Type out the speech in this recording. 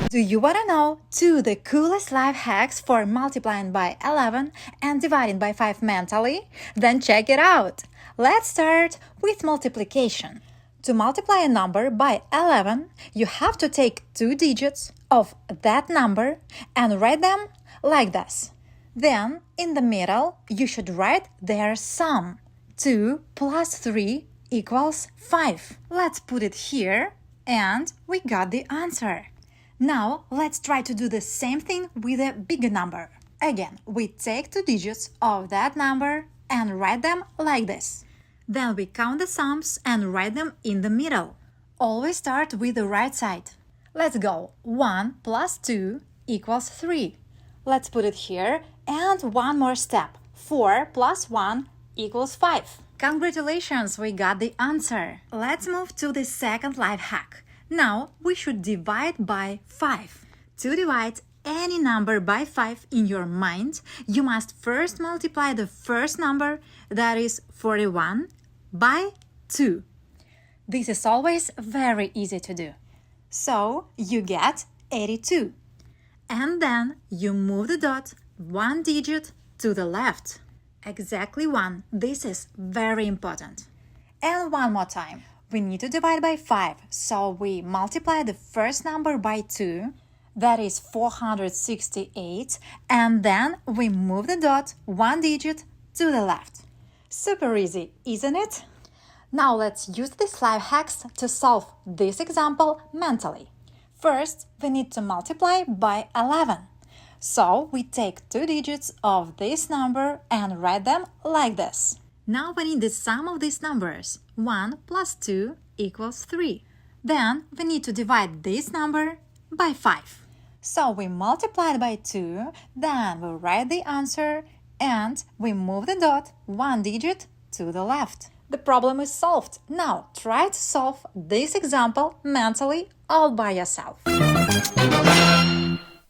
Do you want to know 2 the coolest life hacks for multiplying by 11 and dividing by 5 mentally? Then check it out! Let's start with multiplication. To multiply a number by 11, you have to take 2 digits of that number and write them like this. Then, in the middle, you should write their sum. 2 plus 3 equals 5. Let's put it here, and we got the answer. Now, let's try to do the same thing with a bigger number. Again, we take 2 digits of that number and write them like this. Then we count the sums and write them in the middle. Always start with the right side. Let's go. 1 plus 2 equals 3. Let's put it here, and one more step. 4 plus 1 equals 5. Congratulations, we got the answer. Let's move to the second life hack. Now we should divide by 5. To divide any number by 5 in your mind, you must first multiply the first number, that is 41, by 2. This is always very easy to do. So you get 82. And then you move the dot 1 digit to the left. Exactly 1. This is very important. And one more time. We need to divide by 5, so we multiply the first number by 2, that is 468, and then we move the dot 1 digit to the left. Super easy, isn't it? Now let's use these life hacks to solve this example mentally. First, we need to multiply by 11. So we take 2 digits of this number and write them like this. Now we need the sum of these numbers. 1 plus 2 equals 3. Then we need to divide this number by 5. So we multiply by 2, then we write the answer, and we move the dot 1 digit to the left. The problem is solved. Now try to solve this example mentally all by yourself.